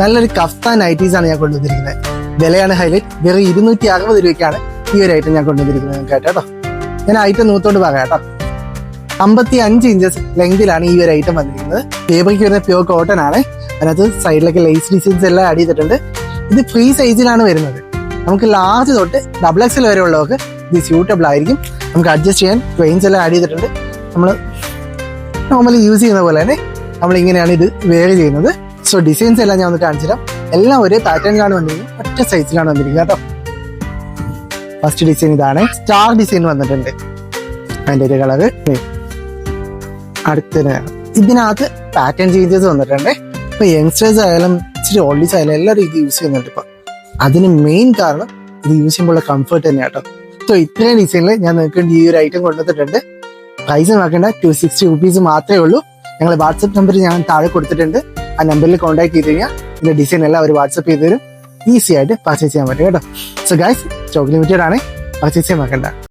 നല്ലൊരു kaftan nighties ആണ് ഞാൻ കൊണ്ടുവന്നിരിക്കുന്നത്. വിലയാണ് ഹൈലൈറ്റ്. വെറും 260 രൂപയ്ക്കാണ് ഈ ഒരു ഐറ്റം ഞാൻ കൊണ്ടുവന്നിരിക്കുന്നത്. കേട്ടോ, ഞാൻ ഐറ്റം നൂത്തോണ്ട് പറയാം കേട്ടോ. 55 ഇഞ്ചസ് ലെങ്തിലാണ് ഈ ഒരു ഐറ്റം വന്നിരിക്കുന്നത്. ഫാബ്രിക് വരുന്ന പ്യൂർ കോട്ടൺ ആണ്. അതിനകത്ത് സൈഡിലൊക്കെ ലേസ് ഡിസൈൻസ് എല്ലാം ആഡ് ചെയ്തിട്ടുണ്ട്. ഇത് ഫ്രീ സൈസിലാണ് വരുന്നത്. നമുക്ക് ലാർജ് തൊട്ട് XXL വരെ ഉള്ളവർക്ക് ഇത് സ്യൂട്ടബിൾ ആയിരിക്കും. നമുക്ക് അഡ്ജസ്റ്റ് ചെയ്യാൻ ട്രെയിൻസ് എല്ലാം ആഡ് ചെയ്തിട്ടുണ്ട്. നമ്മൾ നോർമലി യൂസ് ചെയ്യുന്ന പോലെ തന്നെ നമ്മൾ ഇങ്ങനെയാണ് ഇത് വെയർ ചെയ്യുന്നത്. സോ ഡിസൈൻസ് എല്ലാം ഞാൻ ഒന്ന് കാണിച്ചു തരാം. എല്ലാം ഒരേ പാറ്റേണിലാണ് വന്നിരിക്കുന്നത്, ഒറ്റ സൈസിലാണ് വന്നിരിക്കുന്നത് കേട്ടോ. ഫസ്റ്റ് ഡിസൈൻ ഇതാണ്, സ്റ്റാർ ഡിസൈൻ വന്നിട്ടുണ്ട്. അതിൻ്റെ ഒരു കളറ്. അടുത്ത ഇതിനകത്ത് പാറ്റേൺ ചേഞ്ചസ് വന്നിട്ടുണ്ട്. ഇപ്പൊ യങ്സ്റ്റേഴ്സ് ആയാലും ഇച്ചിരി ഓൾഡീസ് ആയാലും എല്ലാവരും ഇത് യൂസ് ചെയ്യുന്നുണ്ട് ഇപ്പൊ. അതിന് മെയിൻ കാരണം ഇത് യൂസ് ചെയ്യുമ്പോൾ കംഫർട്ട് തന്നെയാണ് കേട്ടോ. സോ ഇത്രയും ഡിസൈനിൽ ഞാൻ നിങ്ങൾക്ക് ഈ ഒരു ഐറ്റം കൊണ്ടുവന്നിട്ടുണ്ട്. പ്രൈസ് നോക്കേണ്ട 260 rupees മാത്രമേ ഉള്ളൂ. ഞങ്ങൾ വാട്സപ്പ് നമ്പർ ഞാൻ താഴെ കൊടുത്തിട്ടുണ്ട്. ആ നമ്പറിൽ കോൺടാക്ട് ചെയ്ത് കഴിഞ്ഞാൽ ഇതിന്റെ ഡിസൈൻ എല്ലാം അവർ വാട്സപ്പ് ചെയ്ത് തരും. ഈസി ആയിട്ട് പർച്ചേസ് ചെയ്യാൻ പറ്റും കേട്ടോ. സോ ഗൈസ്, സ്റ്റോക്ക് ലിമിറ്റഡ് ആണ്, പർച്ചേസ് ചെയ്യാൻ നോക്കണ്ട.